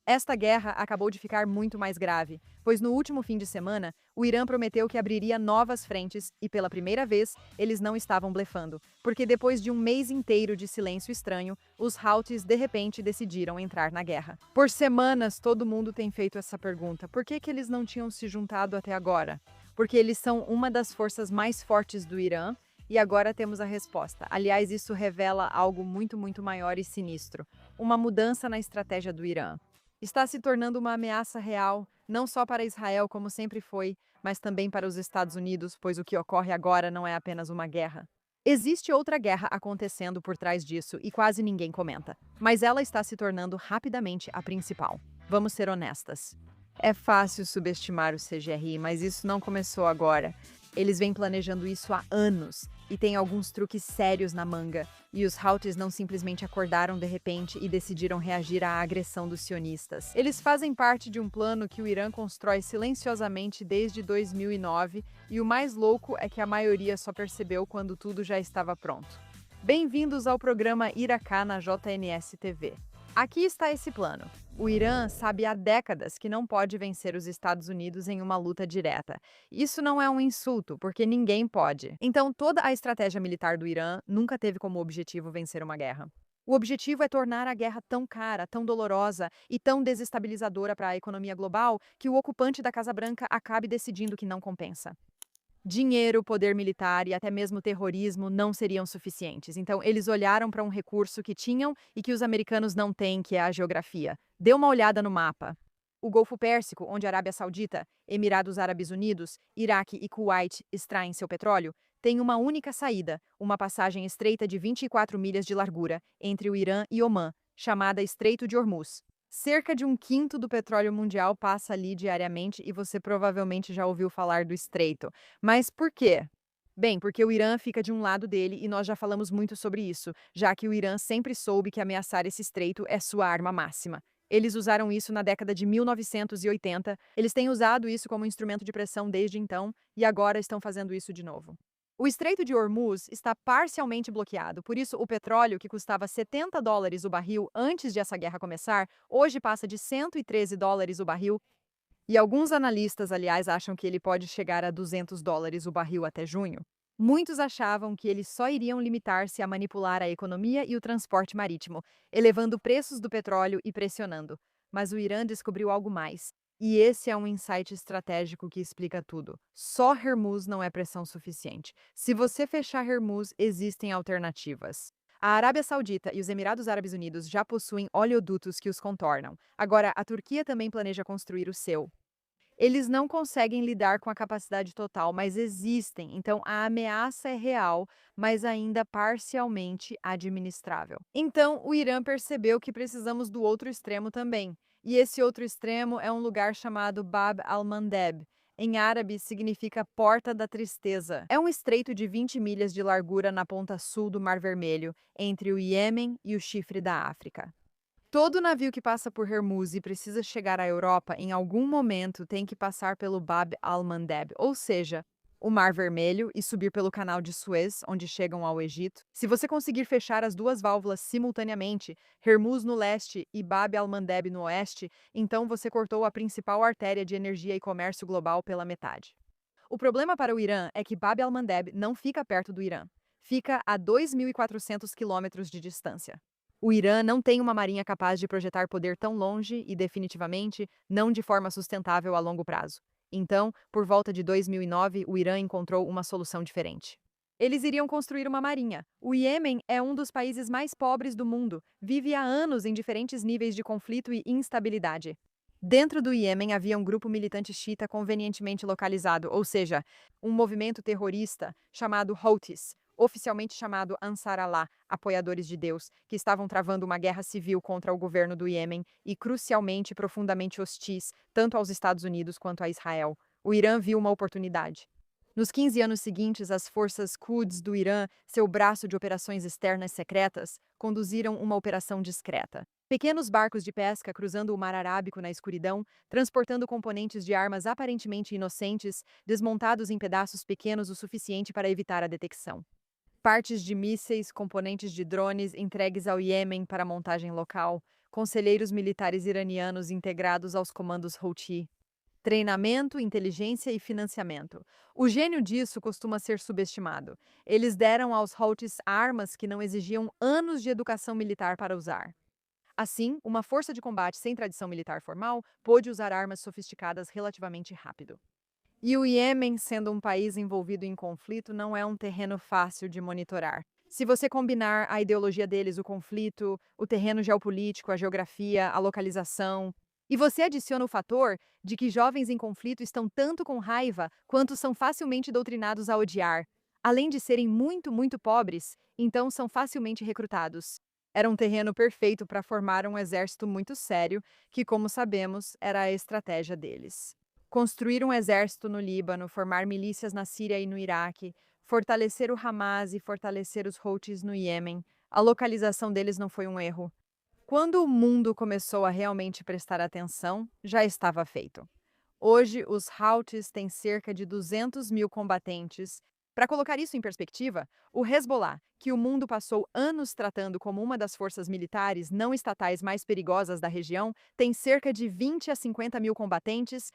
Esta guerra acabou de ficar muito mais grave, pois no último fim de semana, o Irã prometeu que abriria novas frentes e, pela primeira vez, eles não estavam blefando, porque depois de um mês inteiro de silêncio estranho, os Houthis de repente decidiram entrar na guerra. Por semanas, todo mundo tem feito essa pergunta: por que eles não tinham se juntado até agora? Porque eles são uma das forças mais fortes do Irã. E agora temos a resposta. Aliás, isso revela algo muito maior e sinistro: uma mudança na estratégia do Irã. Está se tornando uma ameaça real, não só para Israel, como sempre foi, mas também para os Estados Unidos, pois o que ocorre agora não é apenas uma guerra. Existe outra guerra acontecendo por trás disso e quase ninguém comenta, mas ela está se tornando rapidamente a principal. Vamos ser honestas. É fácil subestimar o CGRI, mas isso não começou agora. Eles vêm planejando isso há anos e têm alguns truques sérios na manga. E os Houthis não simplesmente acordaram de repente e decidiram reagir à agressão dos sionistas. Eles fazem parte de um plano que o Irã constrói silenciosamente desde 2009 e o mais louco é que a maioria só percebeu quando tudo já estava pronto. Bem-vindos ao programa Iracá na JNS TV. Aqui está esse plano. O Irã sabe há décadas que não pode vencer os Estados Unidos em uma luta direta. Isso não é um insulto, porque ninguém pode. Então, toda a estratégia militar do Irã nunca teve como objetivo vencer uma guerra. O objetivo é tornar a guerra tão cara, tão dolorosa e tão desestabilizadora para a economia global que o ocupante da Casa Branca acabe decidindo que não compensa. Dinheiro, poder militar e até mesmo terrorismo não seriam suficientes. Então, eles olharam para um recurso que tinham e que os americanos não têm, que é a geografia. Dê uma olhada no mapa. O Golfo Pérsico, onde a Arábia Saudita, Emirados Árabes Unidos, Iraque e Kuwait extraem seu petróleo, tem uma única saída, uma passagem estreita de 24 milhas de largura entre o Irã e Omã, chamada Estreito de Hormuz. Cerca de um quinto do petróleo mundial passa ali diariamente e você provavelmente já ouviu falar do estreito. Mas por quê? Bem, porque o Irã fica de um lado dele e nós já falamos muito sobre isso, já que o Irã sempre soube que ameaçar esse estreito é sua arma máxima. Eles usaram isso na década de 1980, eles têm usado isso como instrumento de pressão desde então e agora estão fazendo isso de novo. O Estreito de Hormuz está parcialmente bloqueado, por isso o petróleo, que custava US$ 70 o barril antes de essa guerra começar, hoje passa de US$ 113 o barril, e alguns analistas, aliás, acham que ele pode chegar a US$ 200 o barril até junho. Muitos achavam que eles só iriam limitar-se a manipular a economia e o transporte marítimo, elevando preços do petróleo e pressionando. Mas o Irã descobriu algo mais. E esse é um insight estratégico que explica tudo. Só Hormuz não é pressão suficiente. Se você fechar Hormuz, existem alternativas. A Arábia Saudita e os Emirados Árabes Unidos já possuem oleodutos que os contornam. Agora, a Turquia também planeja construir o seu. Eles não conseguem lidar com a capacidade total, mas existem. Então, a ameaça é real, mas ainda parcialmente administrável. Então, o Irã percebeu que precisamos do outro extremo também. E esse outro extremo é um lugar chamado Bab al-Mandeb. Em árabe, significa Porta da Tristeza. É um estreito de 20 milhas de largura na ponta sul do Mar Vermelho, entre o Iêmen e o Chifre da África. Todo navio que passa por Hormuz e precisa chegar à Europa em algum momento tem que passar pelo Bab al-Mandeb, ou seja, o Mar Vermelho, e subir pelo Canal de Suez, onde chegam ao Egito. Se você conseguir fechar as duas válvulas simultaneamente, Hormuz no leste e Bab al-Mandeb no oeste, então você cortou a principal artéria de energia e comércio global pela metade. O problema para o Irã é que Bab al-Mandeb não fica perto do Irã. Fica a 2.400 quilômetros de distância. O Irã não tem uma marinha capaz de projetar poder tão longe e, definitivamente, não de forma sustentável a longo prazo. Então, por volta de 2009, o Irã encontrou uma solução diferente. Eles iriam construir uma marinha. O Iêmen é um dos países mais pobres do mundo, vive há anos em diferentes níveis de conflito e instabilidade. Dentro do Iêmen havia um grupo militante xiita convenientemente localizado, ou seja, um movimento terrorista chamado Houthis, oficialmente chamado Ansar Allah, apoiadores de Deus, que estavam travando uma guerra civil contra o governo do Iêmen e crucialmente profundamente hostis tanto aos Estados Unidos quanto a Israel. O Irã viu uma oportunidade. Nos 15 anos seguintes, as forças Quds do Irã, seu braço de operações externas secretas, conduziram uma operação discreta. Pequenos barcos de pesca cruzando o Mar Arábico na escuridão, transportando componentes de armas aparentemente inocentes, desmontados em pedaços pequenos o suficiente para evitar a detecção. Partes de mísseis, componentes de drones entregues ao Iêmen para montagem local, conselheiros militares iranianos integrados aos comandos Houthi, treinamento, inteligência e financiamento. O gênio disso costuma ser subestimado. Eles deram aos Houthis armas que não exigiam anos de educação militar para usar. Assim, uma força de combate sem tradição militar formal pôde usar armas sofisticadas relativamente rápido. E o Iêmen, sendo um país envolvido em conflito, não é um terreno fácil de monitorar. Se você combinar a ideologia deles, o conflito, o terreno geopolítico, a geografia, a localização, e você adiciona o fator de que jovens em conflito estão tanto com raiva quanto são facilmente doutrinados a odiar, além de serem muito, muito pobres, então são facilmente recrutados. Era um terreno perfeito para formar um exército muito sério, que, como sabemos, era a estratégia deles. Construir um exército no Líbano, formar milícias na Síria e no Iraque, fortalecer o Hamas e fortalecer os Houthis no Iêmen. A localização deles não foi um erro. Quando o mundo começou a realmente prestar atenção, já estava feito. Hoje, os Houthis têm cerca de 200 mil combatentes. Para colocar isso em perspectiva, o Hezbollah, que o mundo passou anos tratando como uma das forças militares não estatais mais perigosas da região, tem cerca de 20 a 50 mil combatentes.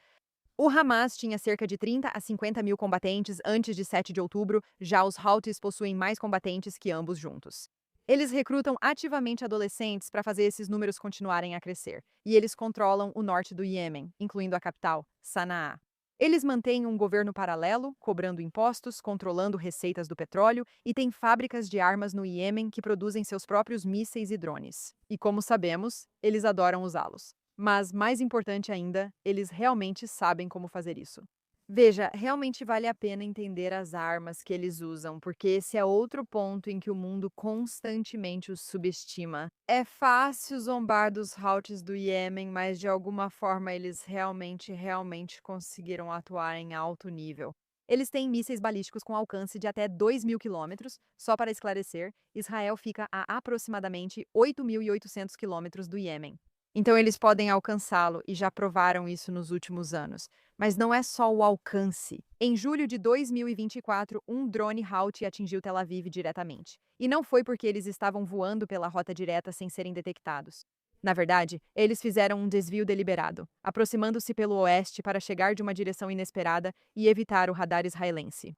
O Hamas tinha cerca de 30 a 50 mil combatentes antes de 7 de outubro, já os Houthis possuem mais combatentes que ambos juntos. Eles recrutam ativamente adolescentes para fazer esses números continuarem a crescer, e eles controlam o norte do Iêmen, incluindo a capital, Sanaa. Eles mantêm um governo paralelo, cobrando impostos, controlando receitas do petróleo e têm fábricas de armas no Iêmen que produzem seus próprios mísseis e drones. E como sabemos, eles adoram usá-los. Mas, mais importante ainda, eles realmente sabem como fazer isso. Veja, realmente vale a pena entender as armas que eles usam, porque esse é outro ponto em que o mundo constantemente os subestima. É fácil zombar dos Houthis do Iêmen, mas de alguma forma eles realmente conseguiram atuar em alto nível. Eles têm mísseis balísticos com alcance de até 2.000 quilômetros. Só para esclarecer, Israel fica a aproximadamente 8.800 quilômetros do Iêmen. Então eles podem alcançá-lo e já provaram isso nos últimos anos. Mas não é só o alcance. Em julho de 2024, um drone Houthi atingiu Tel Aviv diretamente. E não foi porque eles estavam voando pela rota direta sem serem detectados. Na verdade, eles fizeram um desvio deliberado, aproximando-se pelo oeste para chegar de uma direção inesperada e evitar o radar israelense.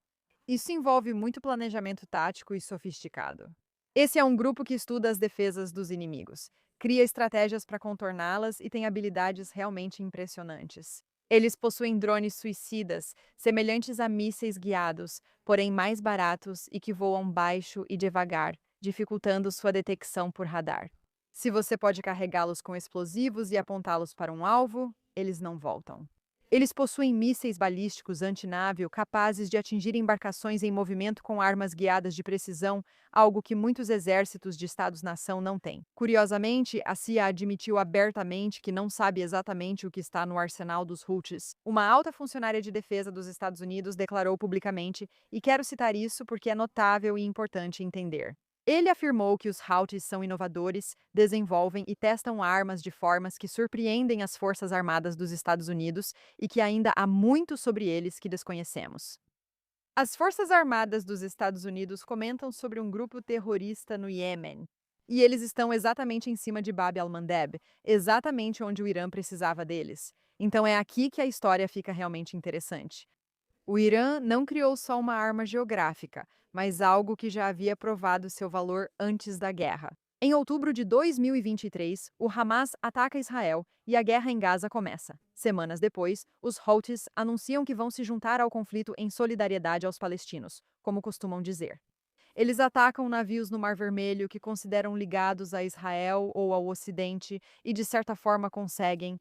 Isso envolve muito planejamento tático e sofisticado. Esse é um grupo que estuda as defesas dos inimigos, cria estratégias para contorná-las e tem habilidades realmente impressionantes. Eles possuem drones suicidas, semelhantes a mísseis guiados, porém mais baratos e que voam baixo e devagar, dificultando sua detecção por radar. Se você pode carregá-los com explosivos e apontá-los para um alvo, eles não voltam. Eles possuem mísseis balísticos antinávio capazes de atingir embarcações em movimento com armas guiadas de precisão, algo que muitos exércitos de Estados-nação não têm. Curiosamente, a CIA admitiu abertamente que não sabe exatamente o que está no arsenal dos Houthis. Uma alta funcionária de defesa dos Estados Unidos declarou publicamente, e quero citar isso porque é notável e importante entender. Ele afirmou que os Houthis são inovadores, desenvolvem e testam armas de formas que surpreendem as Forças Armadas dos Estados Unidos e que ainda há muito sobre eles que desconhecemos. As Forças Armadas dos Estados Unidos comentam sobre um grupo terrorista no Iêmen. E eles estão exatamente em cima de Bab al-Mandeb, exatamente onde o Irã precisava deles. Então é aqui que a história fica realmente interessante. O Irã não criou só uma arma geográfica, mas algo que já havia provado seu valor antes da guerra. Em outubro de 2023, o Hamas ataca Israel e a guerra em Gaza começa. Semanas depois, os Houthis anunciam que vão se juntar ao conflito em solidariedade aos palestinos, como costumam dizer. Eles atacam navios no Mar Vermelho que consideram ligados a Israel ou ao Ocidente e, de certa forma, conseguem.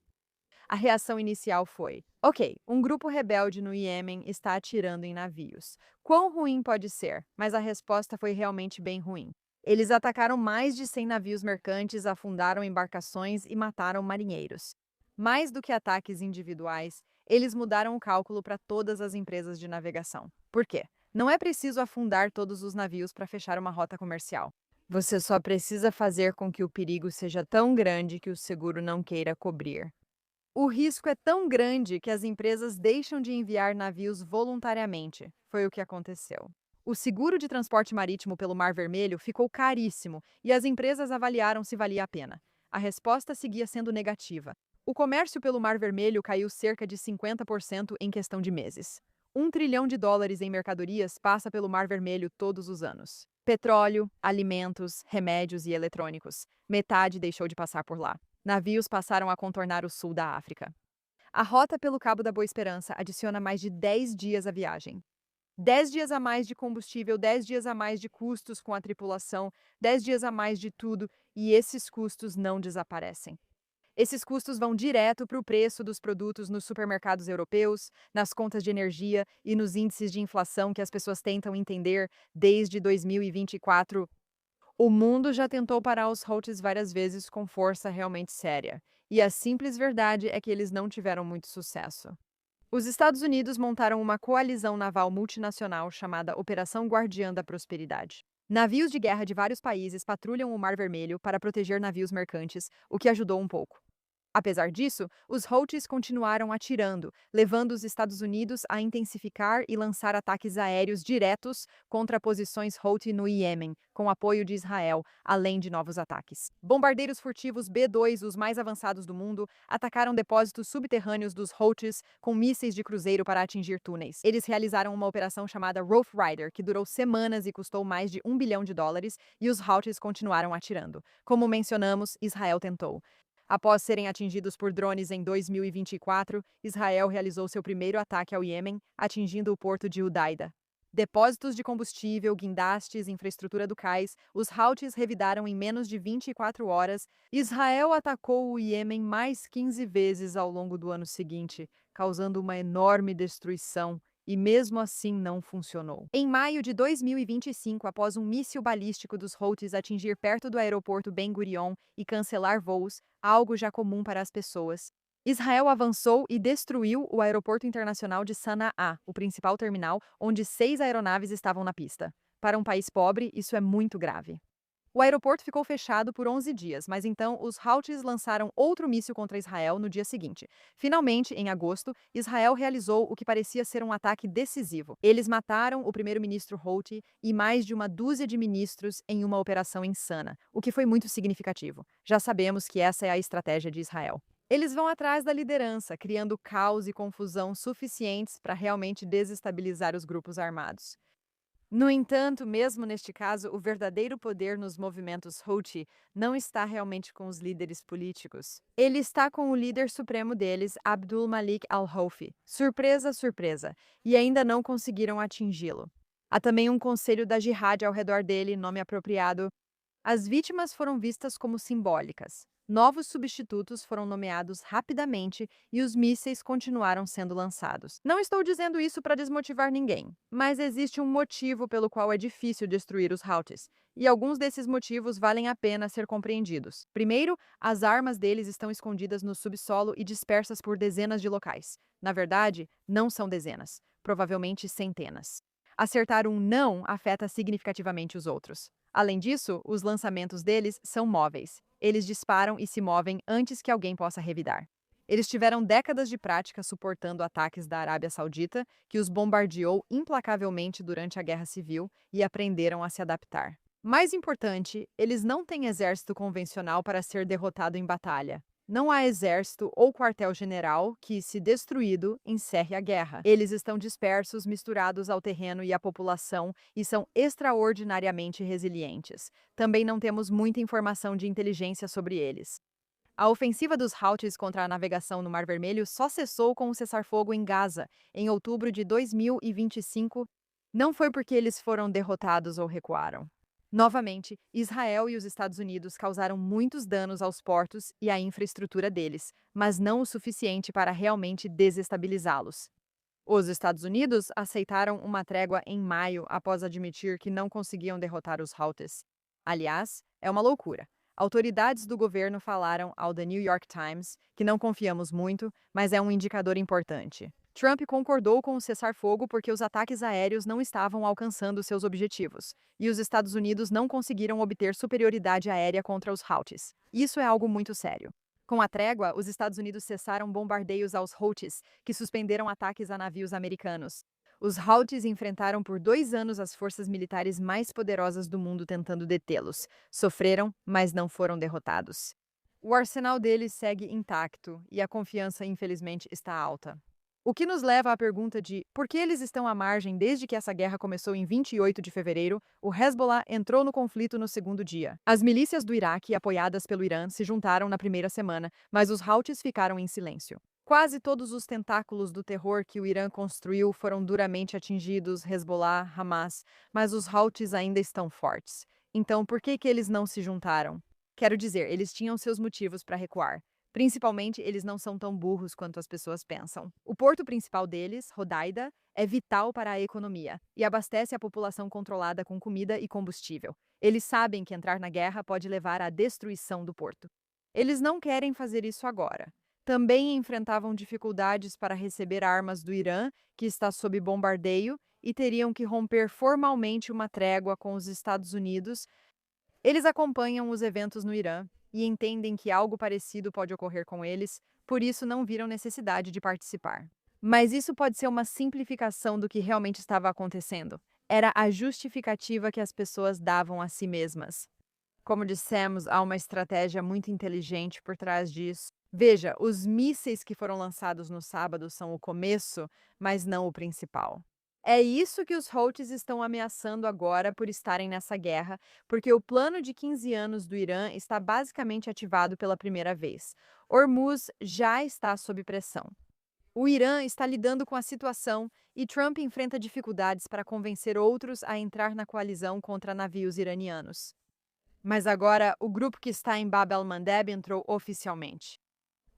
A reação inicial foi: ok, um grupo rebelde no Iêmen está atirando em navios. Quão ruim pode ser? Mas a resposta foi realmente bem ruim. Eles atacaram mais de 100 navios mercantes, afundaram embarcações e mataram marinheiros. Mais do que ataques individuais, eles mudaram o cálculo para todas as empresas de navegação. Por quê? Não é preciso afundar todos os navios para fechar uma rota comercial. Você só precisa fazer com que o perigo seja tão grande que o seguro não queira cobrir. O risco é tão grande que as empresas deixam de enviar navios voluntariamente. Foi o que aconteceu. O seguro de transporte marítimo pelo Mar Vermelho ficou caríssimo e as empresas avaliaram se valia a pena. A resposta seguia sendo negativa. O comércio pelo Mar Vermelho caiu cerca de 50% em questão de meses. US$ 1 trilhão em mercadorias passa pelo Mar Vermelho todos os anos. Petróleo, alimentos, remédios e eletrônicos. Metade deixou de passar por lá. Navios passaram a contornar o sul da África. A rota pelo Cabo da Boa Esperança adiciona mais de 10 dias à viagem. 10 dias a mais de combustível, 10 dias a mais de custos com a tripulação, 10 dias a mais de tudo, e esses custos não desaparecem. Esses custos vão direto para o preço dos produtos nos supermercados europeus, nas contas de energia e nos índices de inflação que as pessoas tentam entender desde 2024. O mundo já tentou parar os Houthis várias vezes com força realmente séria, e a simples verdade é que eles não tiveram muito sucesso. Os Estados Unidos montaram uma coalizão naval multinacional chamada Operação Guardiã da Prosperidade. Navios de guerra de vários países patrulham o Mar Vermelho para proteger navios mercantes, o que ajudou um pouco. Apesar disso, os Houthis continuaram atirando, levando os Estados Unidos a intensificar e lançar ataques aéreos diretos contra posições Houthi no Iêmen, com apoio de Israel, além de novos ataques. Bombardeiros furtivos B-2, os mais avançados do mundo, atacaram depósitos subterrâneos dos Houthis com mísseis de cruzeiro para atingir túneis. Eles realizaram uma operação chamada Rough Rider, que durou semanas e custou mais de US$ 1 bilhão, e os Houthis continuaram atirando. Como mencionamos, Israel tentou. Após serem atingidos por drones em 2024, Israel realizou seu primeiro ataque ao Iêmen, atingindo o porto de Udaida. Depósitos de combustível, guindastes, infraestrutura do cais, os Houthis revidaram em menos de 24 horas. Israel atacou o Iêmen mais 15 vezes ao longo do ano seguinte, causando uma enorme destruição. E mesmo assim não funcionou. Em maio de 2025, após um míssil balístico dos Houthis atingir perto do aeroporto Ben Gurion e cancelar voos, algo já comum para as pessoas, Israel avançou e destruiu o aeroporto internacional de Sana'a, o principal terminal, onde 6 aeronaves estavam na pista. Para um país pobre, isso é muito grave. O aeroporto ficou fechado por 11 dias, mas então os Houthis lançaram outro míssil contra Israel no dia seguinte. Finalmente, em agosto, Israel realizou o que parecia ser um ataque decisivo. Eles mataram o primeiro-ministro Houthi e mais de uma dúzia de ministros em uma operação insana, o que foi muito significativo. Já sabemos que essa é a estratégia de Israel. Eles vão atrás da liderança, criando caos e confusão suficientes para realmente desestabilizar os grupos armados. No entanto, mesmo neste caso, o verdadeiro poder nos movimentos Houthi não está realmente com os líderes políticos. Ele está com o líder supremo deles, Abdul Malik al-Houthi. Surpresa, surpresa. E ainda não conseguiram atingi-lo. Há também um conselho da Jihad ao redor dele, nome apropriado. As vítimas foram vistas como simbólicas. Novos substitutos foram nomeados rapidamente e os mísseis continuaram sendo lançados. Não estou dizendo isso para desmotivar ninguém, mas existe um motivo pelo qual é difícil destruir os Houthis, e alguns desses motivos valem a pena ser compreendidos. Primeiro, as armas deles estão escondidas no subsolo e dispersas por dezenas de locais. Na verdade, não são dezenas, provavelmente centenas. Acertar um não afeta significativamente os outros. Além disso, os lançamentos deles são móveis. Eles disparam e se movem antes que alguém possa revidar. Eles tiveram décadas de prática suportando ataques da Arábia Saudita, que os bombardeou implacavelmente durante a Guerra Civil, e aprenderam a se adaptar. Mais importante, eles não têm exército convencional para ser derrotado em batalha. Não há exército ou quartel-general que, se destruído, encerre a guerra. Eles estão dispersos, misturados ao terreno e à população e são extraordinariamente resilientes. Também não temos muita informação de inteligência sobre eles. A ofensiva dos Houthis contra a navegação no Mar Vermelho só cessou com o cessar-fogo em Gaza, em outubro de 2025. Não foi porque eles foram derrotados ou recuaram. Novamente, Israel e os Estados Unidos causaram muitos danos aos portos e à infraestrutura deles, mas não o suficiente para realmente desestabilizá-los. Os Estados Unidos aceitaram uma trégua em maio após admitir que não conseguiam derrotar os Houthis. Aliás, é uma loucura. Autoridades do governo falaram ao The New York Times que não confiamos muito, mas é um indicador importante. Trump concordou com o cessar-fogo porque os ataques aéreos não estavam alcançando seus objetivos, e os Estados Unidos não conseguiram obter superioridade aérea contra os Houthis. Isso é algo muito sério. Com a trégua, os Estados Unidos cessaram bombardeios aos Houthis, que suspenderam ataques a navios americanos. Os Houthis enfrentaram por 2 anos as forças militares mais poderosas do mundo tentando detê-los. Sofreram, mas não foram derrotados. O arsenal deles segue intacto e a confiança, infelizmente, está alta. O que nos leva à pergunta de por que eles estão à margem desde que essa guerra começou em 28 de fevereiro, o Hezbollah entrou no conflito no segundo dia. As milícias do Iraque, apoiadas pelo Irã, se juntaram na primeira semana, mas os Houthis ficaram em silêncio. Quase todos os tentáculos do terror que o Irã construiu foram duramente atingidos, Hezbollah, Hamas, mas os Houthis ainda estão fortes. Então, por que eles não se juntaram? Quero dizer, eles tinham seus motivos para recuar. Principalmente, eles não são tão burros quanto as pessoas pensam. O porto principal deles, Hodeida, é vital para a economia e abastece a população controlada com comida e combustível. Eles sabem que entrar na guerra pode levar à destruição do porto. Eles não querem fazer isso agora. Também enfrentavam dificuldades para receber armas do Irã, que está sob bombardeio, e teriam que romper formalmente uma trégua com os Estados Unidos. Eles acompanham os eventos no Irã e entendem que algo parecido pode ocorrer com eles, por isso não viram necessidade de participar. Mas isso pode ser uma simplificação do que realmente estava acontecendo. Era a justificativa que as pessoas davam a si mesmas. Como dissemos, há uma estratégia muito inteligente por trás disso. Veja, os mísseis que foram lançados no sábado são o começo, mas não o principal. É isso que os Houthis estão ameaçando agora por estarem nessa guerra, porque o plano de 15 anos do Irã está basicamente ativado pela primeira vez. Hormuz já está sob pressão. O Irã está lidando com a situação e Trump enfrenta dificuldades para convencer outros a entrar na coalizão contra navios iranianos. Mas agora, o grupo que está em Bab el-Mandeb entrou oficialmente.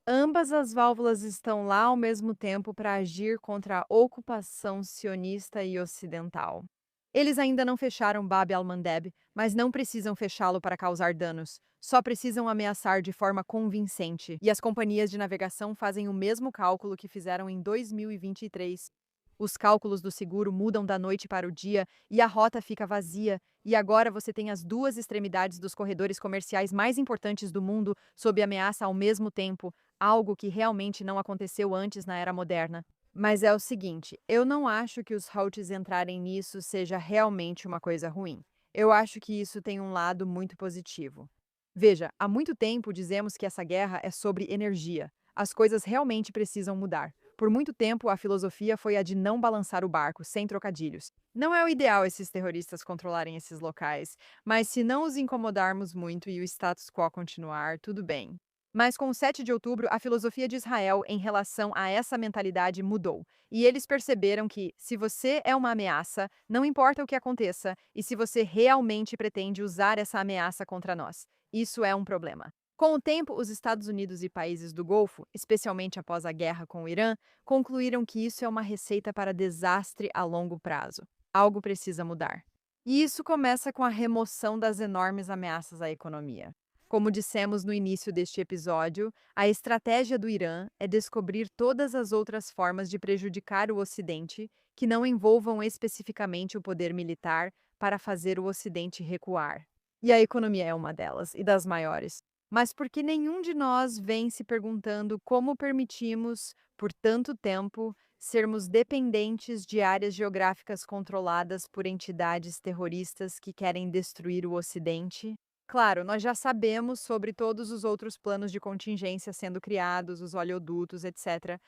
Ambas as válvulas estão lá ao mesmo tempo para agir contra a ocupação sionista e ocidental. Eles ainda não fecharam Bab al-Mandeb, mas não precisam fechá-lo para causar danos. Só precisam ameaçar de forma convincente. E as companhias de navegação fazem o mesmo cálculo que fizeram em 2023. Os cálculos do seguro mudam da noite para o dia e a rota fica vazia. E agora você tem as duas extremidades dos corredores comerciais mais importantes do mundo sob ameaça ao mesmo tempo, algo que realmente não aconteceu antes na era moderna. Mas é o seguinte, eu não acho que os Houthis entrarem nisso seja realmente uma coisa ruim. Eu acho que isso tem um lado muito positivo. Veja, há muito tempo dizemos que essa guerra é sobre energia. As coisas realmente precisam mudar. Por muito tempo, a filosofia foi a de não balançar o barco, sem trocadilhos. Não é o ideal esses terroristas controlarem esses locais, mas se não os incomodarmos muito e o status quo continuar, tudo bem. Mas com o 7 de outubro, a filosofia de Israel em relação a essa mentalidade mudou. E eles perceberam que, se você é uma ameaça, não importa o que aconteça, e se você realmente pretende usar essa ameaça contra nós, isso é um problema. Com o tempo, os Estados Unidos e países do Golfo, especialmente após a guerra com o Irã, concluíram que isso é uma receita para desastre a longo prazo. Algo precisa mudar. E isso começa com a remoção das enormes ameaças à economia. Como dissemos no início deste episódio, a estratégia do Irã é descobrir todas as outras formas de prejudicar o Ocidente que não envolvam especificamente o poder militar para fazer o Ocidente recuar. E a economia é uma delas, e das maiores. Mas porque nenhum de nós vem se perguntando como permitimos, por tanto tempo, sermos dependentes de áreas geográficas controladas por entidades terroristas que querem destruir o Ocidente? Claro, nós já sabemos sobre todos os outros planos de contingência sendo criados, os oleodutos, etc.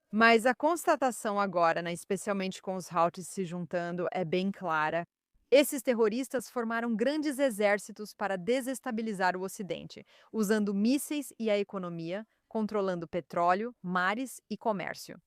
Mas a constatação agora, né, especialmente com os Houthis se juntando, é bem clara. Esses terroristas formaram grandes exércitos para desestabilizar o Ocidente, usando mísseis e a economia, controlando petróleo, mares e comércio.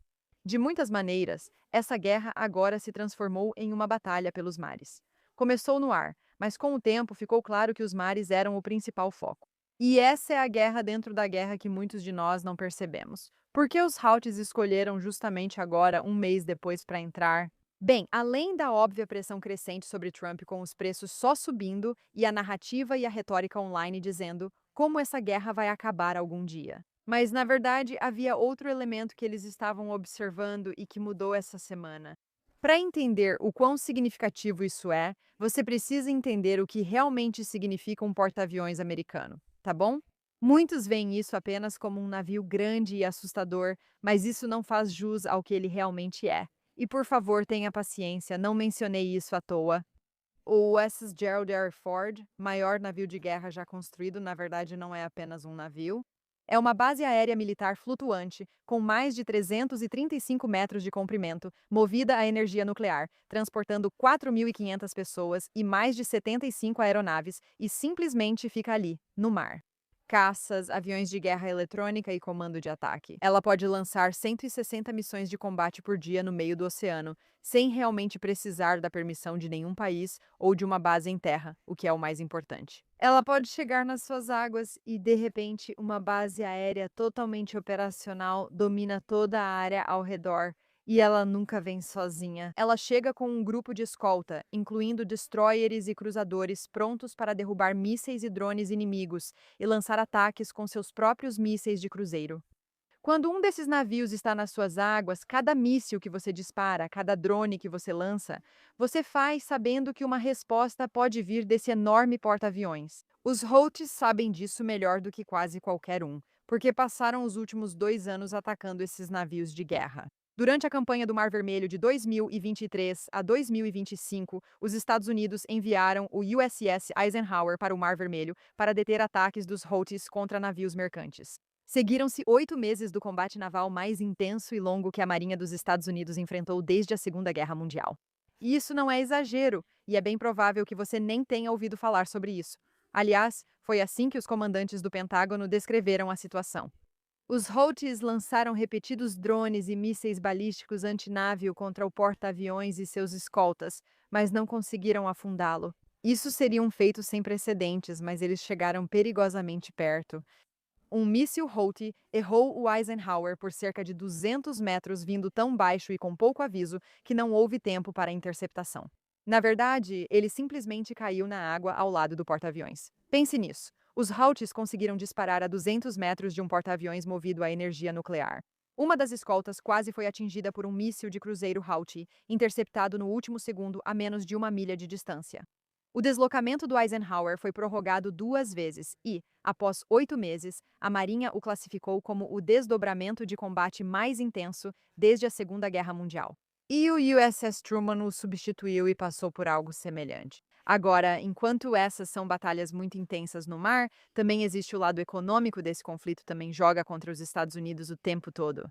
De muitas maneiras, essa guerra agora se transformou em uma batalha pelos mares. Começou no ar, mas com o tempo ficou claro que os mares eram o principal foco. E essa é a guerra dentro da guerra que muitos de nós não percebemos. Por que os Houthis escolheram justamente agora, um mês depois, para entrar? Bem, além da óbvia pressão crescente sobre Trump com os preços só subindo e a narrativa e a retórica online dizendo como essa guerra vai acabar algum dia. Mas, na verdade, havia outro elemento que eles estavam observando e que mudou essa semana. Para entender o quão significativo isso é, você precisa entender o que realmente significa um porta-aviões americano, tá bom? Muitos veem isso apenas como um navio grande e assustador, mas isso não faz jus ao que ele realmente é. E por favor, tenha paciência, não mencionei isso à toa. O USS Gerald R. Ford, maior navio de guerra já construído, na verdade não é apenas um navio. É uma base aérea militar flutuante, com mais de 335 metros de comprimento, movida a energia nuclear, transportando 4.500 pessoas e mais de 75 aeronaves, e simplesmente fica ali, no mar. Caças, aviões de guerra eletrônica e comando de ataque. Ela pode lançar 160 missões de combate por dia no meio do oceano, sem realmente precisar da permissão de nenhum país ou de uma base em terra, o que é o mais importante. Ela pode chegar nas suas águas e, de repente, uma base aérea totalmente operacional domina toda a área ao redor. E ela nunca vem sozinha. Ela chega com um grupo de escolta, incluindo destroyers e cruzadores prontos para derrubar mísseis e drones inimigos e lançar ataques com seus próprios mísseis de cruzeiro. Quando um desses navios está nas suas águas, cada míssil que você dispara, cada drone que você lança, você faz sabendo que uma resposta pode vir desse enorme porta-aviões. Os Houthis sabem disso melhor do que quase qualquer um, porque passaram os últimos 2 anos atacando esses navios de guerra. Durante a campanha do Mar Vermelho de 2023 a 2025, os Estados Unidos enviaram o USS Eisenhower para o Mar Vermelho para deter ataques dos Houthis contra navios mercantes. Seguiram-se 8 meses do combate naval mais intenso e longo que a Marinha dos Estados Unidos enfrentou desde a Segunda Guerra Mundial. E isso não é exagero, e é bem provável que você nem tenha ouvido falar sobre isso. Aliás, foi assim que os comandantes do Pentágono descreveram a situação. Os Houthis lançaram repetidos drones e mísseis balísticos antinávio contra o porta-aviões e seus escoltas, mas não conseguiram afundá-lo. Isso seria um feito sem precedentes, mas eles chegaram perigosamente perto. Um míssil Houthi errou o Eisenhower por cerca de 200 metros, vindo tão baixo e com pouco aviso que não houve tempo para a interceptação. Na verdade, ele simplesmente caiu na água ao lado do porta-aviões. Pense nisso. Os Houthis conseguiram disparar a 200 metros de um porta-aviões movido a energia nuclear. Uma das escoltas quase foi atingida por um míssil de cruzeiro Houthi, interceptado no último segundo a menos de 1 milha de distância. O deslocamento do Eisenhower foi prorrogado 2 vezes e, após 8 meses, a Marinha o classificou como o desdobramento de combate mais intenso desde a Segunda Guerra Mundial. E o USS Truman o substituiu e passou por algo semelhante. Agora, enquanto essas são batalhas muito intensas no mar, também existe o lado econômico desse conflito, também joga contra os Estados Unidos o tempo todo.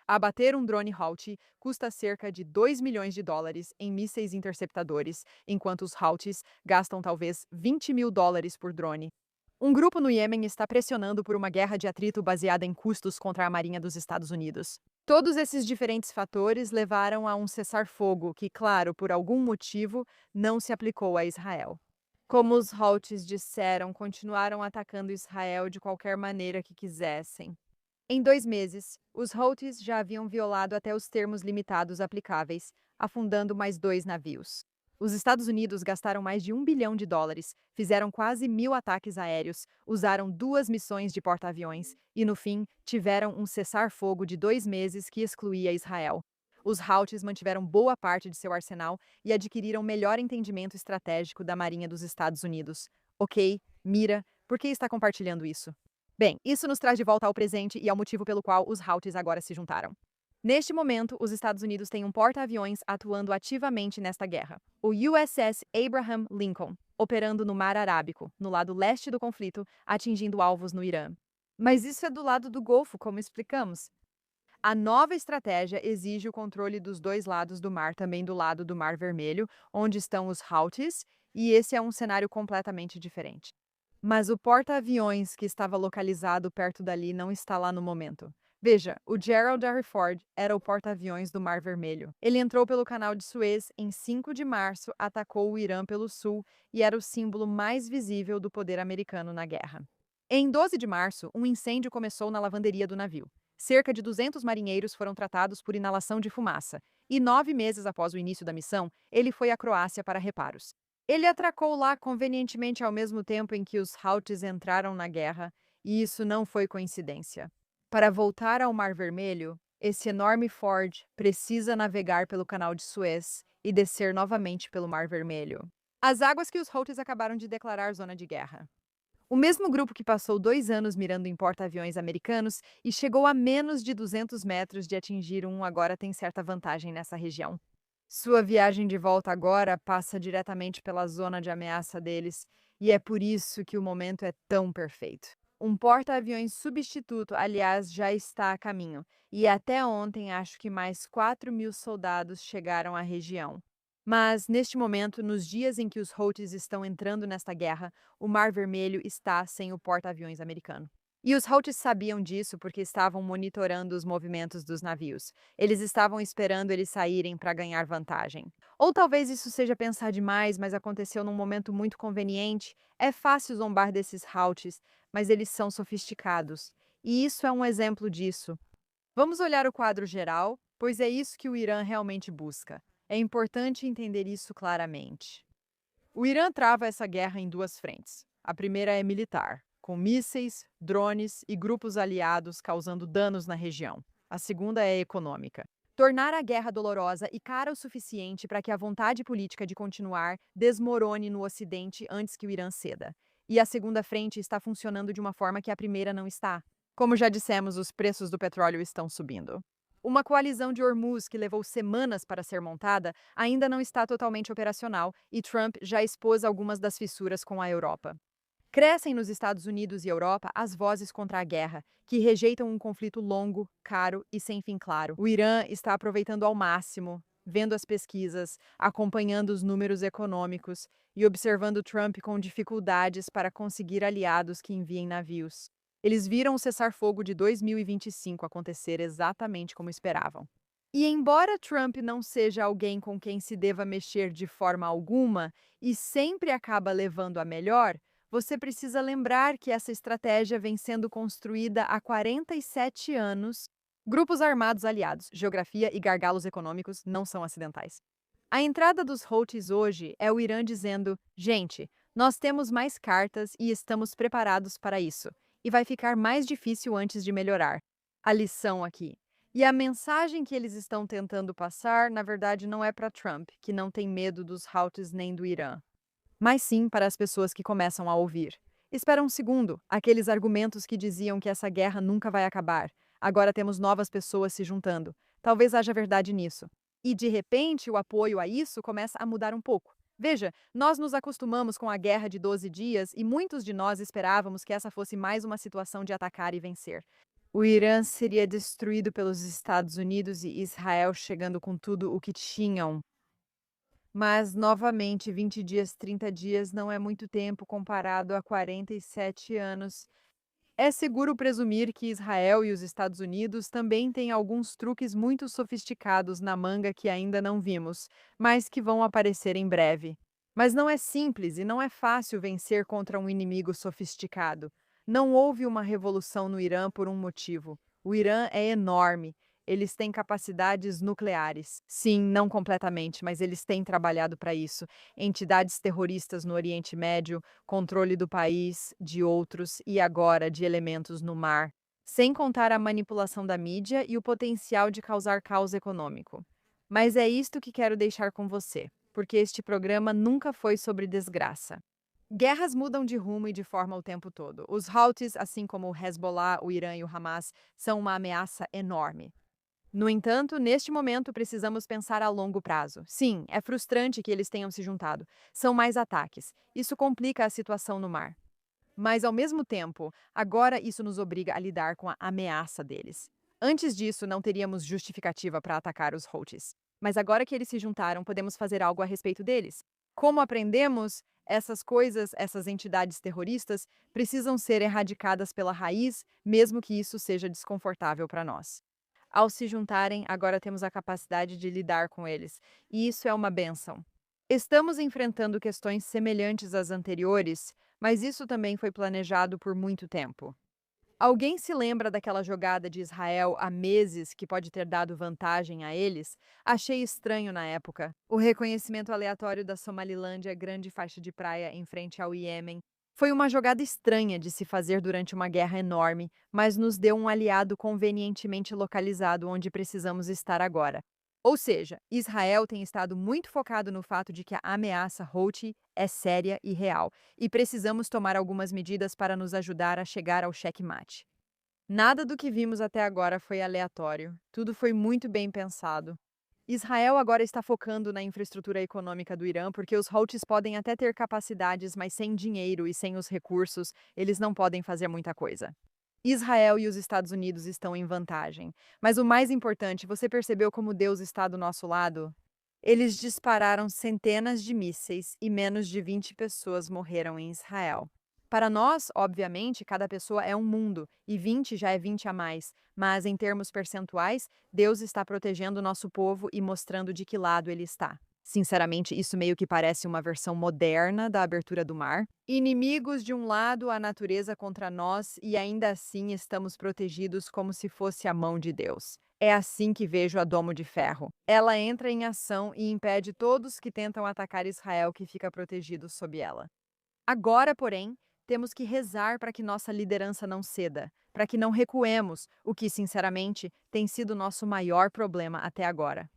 Abater um drone Houthi custa cerca de 2 milhões de dólares em mísseis interceptadores, enquanto os Houthis gastam talvez 20 mil dólares por drone. Um grupo no Iêmen está pressionando por uma guerra de atrito baseada em custos contra a Marinha dos Estados Unidos. Todos esses diferentes fatores levaram a um cessar-fogo que, claro, por algum motivo, não se aplicou a Israel. Como os Houthis disseram, continuaram atacando Israel de qualquer maneira que quisessem. Em 2 meses, os Houthis já haviam violado até os termos limitados aplicáveis, afundando mais 2 navios. Os Estados Unidos gastaram mais de 1 bilhão de dólares, fizeram quase 1.000 ataques aéreos, usaram 2 missões de porta-aviões e, no fim, tiveram um cessar-fogo de 2 meses que excluía Israel. Os Houthis mantiveram boa parte de seu arsenal e adquiriram melhor entendimento estratégico da Marinha dos Estados Unidos. Ok, Mira, por que está compartilhando isso? Bem, isso nos traz de volta ao presente e ao motivo pelo qual os Houthis agora se juntaram. Neste momento, os Estados Unidos têm um porta-aviões atuando ativamente nesta guerra, o USS Abraham Lincoln, operando no Mar Arábico, no lado leste do conflito, atingindo alvos no Irã. Mas isso é do lado do Golfo, como explicamos. A nova estratégia exige o controle dos dois lados do mar, também do lado do Mar Vermelho, onde estão os Houthis, e esse é um cenário completamente diferente. Mas o porta-aviões que estava localizado perto dali não está lá no momento. Veja, o Gerald R. Ford era o porta-aviões do Mar Vermelho. Ele entrou pelo Canal de Suez em 5 de março, atacou o Irã pelo sul e era o símbolo mais visível do poder americano na guerra. Em 12 de março, um incêndio começou na lavanderia do navio. Cerca de 200 marinheiros foram tratados por inalação de fumaça, e 9 meses após o início da missão, ele foi à Croácia para reparos. Ele atracou lá convenientemente ao mesmo tempo em que os Houthis entraram na guerra, e isso não foi coincidência. Para voltar ao Mar Vermelho, esse enorme Ford precisa navegar pelo Canal de Suez e descer novamente pelo Mar Vermelho. As águas que os Houthis acabaram de declarar zona de guerra. O mesmo grupo que passou 2 anos mirando em porta-aviões americanos e chegou a menos de 200 metros de atingir um agora tem certa vantagem nessa região. Sua viagem de volta agora passa diretamente pela zona de ameaça deles, e é por isso que o momento é tão perfeito. Um porta-aviões substituto, aliás, já está a caminho, e até ontem acho que mais 4.000 soldados chegaram à região. Mas, neste momento, nos dias em que os Houthis estão entrando nesta guerra, o Mar Vermelho está sem o porta-aviões americano. E os Houthis sabiam disso porque estavam monitorando os movimentos dos navios. Eles estavam esperando eles saírem para ganhar vantagem. Ou talvez isso seja pensar demais, mas aconteceu num momento muito conveniente. É fácil zombar desses Houthis, mas eles são sofisticados. E isso é um exemplo disso. Vamos olhar o quadro geral, pois é isso que o Irã realmente busca. É importante entender isso claramente. O Irã trava essa guerra em duas frentes. A primeira é militar, com mísseis, drones e grupos aliados causando danos na região. A segunda é econômica. Tornar a guerra dolorosa e cara o suficiente para que a vontade política de continuar desmorone no Ocidente antes que o Irã ceda. E a segunda frente está funcionando de uma forma que a primeira não está. Como já dissemos, os preços do petróleo estão subindo. Uma coalizão de Hormuz que levou semanas para ser montada ainda não está totalmente operacional e Trump já expôs algumas das fissuras com a Europa. Crescem nos Estados Unidos e Europa as vozes contra a guerra, que rejeitam um conflito longo, caro e sem fim claro. O Irã está aproveitando ao máximo, vendo as pesquisas, acompanhando os números econômicos e observando Trump com dificuldades para conseguir aliados que enviem navios. Eles viram o cessar-fogo de 2025 acontecer exatamente como esperavam. E embora Trump não seja alguém com quem se deva mexer de forma alguma e sempre acaba levando a melhor, você precisa lembrar que essa estratégia vem sendo construída há 47 anos. Grupos armados aliados, geografia e gargalos econômicos não são acidentais. A entrada dos Houthis hoje é o Irã dizendo: gente, nós temos mais cartas e estamos preparados para isso. E vai ficar mais difícil antes de melhorar. A lição aqui. E a mensagem que eles estão tentando passar, na verdade, não é para Trump, que não tem medo dos Houthis nem do Irã, mas sim para as pessoas que começam a ouvir. Espera um segundo, aqueles argumentos que diziam que essa guerra nunca vai acabar. Agora temos novas pessoas se juntando. Talvez haja verdade nisso. E de repente o apoio a isso começa a mudar um pouco. Veja, nós nos acostumamos com a guerra de 12 dias e muitos de nós esperávamos que essa fosse mais uma situação de atacar e vencer. O Irã seria destruído pelos Estados Unidos e Israel chegando com tudo o que tinham. Mas, novamente, 20 dias, 30 dias não é muito tempo comparado a 47 anos. É seguro presumir que Israel e os Estados Unidos também têm alguns truques muito sofisticados na manga que ainda não vimos, mas que vão aparecer em breve. Mas não é simples e não é fácil vencer contra um inimigo sofisticado. Não houve uma revolução no Irã por um motivo. O Irã é enorme. Eles têm capacidades nucleares. Sim, não completamente, mas eles têm trabalhado para isso. Entidades terroristas no Oriente Médio, controle do país, de outros e agora de elementos no mar. Sem contar a manipulação da mídia e o potencial de causar caos econômico. Mas é isto que quero deixar com você, porque este programa nunca foi sobre desgraça. Guerras mudam de rumo e de forma o tempo todo. Os Houthis, assim como o Hezbollah, o Irã e o Hamas, são uma ameaça enorme. No entanto, neste momento precisamos pensar a longo prazo. Sim, é frustrante que eles tenham se juntado. São mais ataques. Isso complica a situação no mar. Mas, ao mesmo tempo, agora isso nos obriga a lidar com a ameaça deles. Antes disso, não teríamos justificativa para atacar os Houthis. Mas agora que eles se juntaram, podemos fazer algo a respeito deles. Como aprendemos, essas coisas, essas entidades terroristas, precisam ser erradicadas pela raiz, mesmo que isso seja desconfortável para nós. Ao se juntarem, agora temos a capacidade de lidar com eles, e isso é uma bênção. Estamos enfrentando questões semelhantes às anteriores, mas isso também foi planejado por muito tempo. Alguém se lembra daquela jogada de Israel há meses que pode ter dado vantagem a eles? Achei estranho na época. O reconhecimento aleatório da Somalilândia, grande faixa de praia em frente ao Iêmen, foi uma jogada estranha de se fazer durante uma guerra enorme, mas nos deu um aliado convenientemente localizado onde precisamos estar agora. Ou seja, Israel tem estado muito focado no fato de que a ameaça Houthi é séria e real, e precisamos tomar algumas medidas para nos ajudar a chegar ao checkmate. Nada do que vimos até agora foi aleatório, tudo foi muito bem pensado. Israel agora está focando na infraestrutura econômica do Irã, porque os Houthis podem até ter capacidades, mas sem dinheiro e sem os recursos, eles não podem fazer muita coisa. Israel e os Estados Unidos estão em vantagem. Mas o mais importante, você percebeu como Deus está do nosso lado? Eles dispararam centenas de mísseis e menos de 20 pessoas morreram em Israel. Para nós, obviamente, cada pessoa é um mundo, e 20 já é 20 a mais, mas em termos percentuais, Deus está protegendo o nosso povo e mostrando de que lado ele está. Sinceramente, isso meio que parece uma versão moderna da abertura do mar. Inimigos de um lado, a natureza contra nós, e ainda assim estamos protegidos como se fosse a mão de Deus. É assim que vejo a Domo de Ferro. Ela entra em ação e impede todos que tentam atacar Israel que fica protegido sob ela. Agora, porém, temos que rezar para que nossa liderança não ceda, para que não recuemos, o que, sinceramente, tem sido nosso maior problema até agora.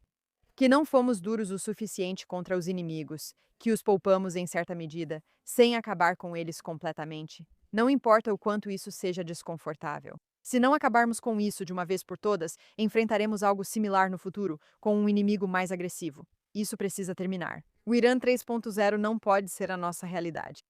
Que não fomos duros o suficiente contra os inimigos, que os poupamos em certa medida, sem acabar com eles completamente. Não importa o quanto isso seja desconfortável. Se não acabarmos com isso de uma vez por todas, enfrentaremos algo similar no futuro, com um inimigo mais agressivo. Isso precisa terminar. O Irã 3.0 não pode ser a nossa realidade.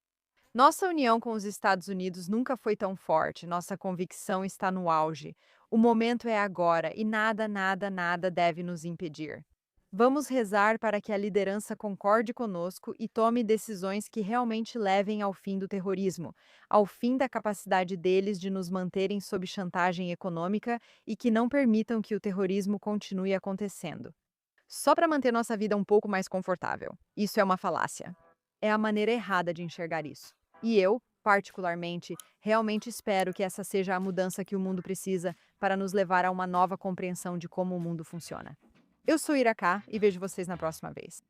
Nossa união com os Estados Unidos nunca foi tão forte, nossa convicção está no auge. O momento é agora e nada, nada, nada deve nos impedir. Vamos rezar para que a liderança concorde conosco e tome decisões que realmente levem ao fim do terrorismo, ao fim da capacidade deles de nos manterem sob chantagem econômica e que não permitam que o terrorismo continue acontecendo. Só para manter nossa vida um pouco mais confortável. Isso é uma falácia. É a maneira errada de enxergar isso. E eu, particularmente, realmente espero que essa seja a mudança que o mundo precisa para nos levar a uma nova compreensão de como o mundo funciona. Eu sou Iraká e vejo vocês na próxima vez.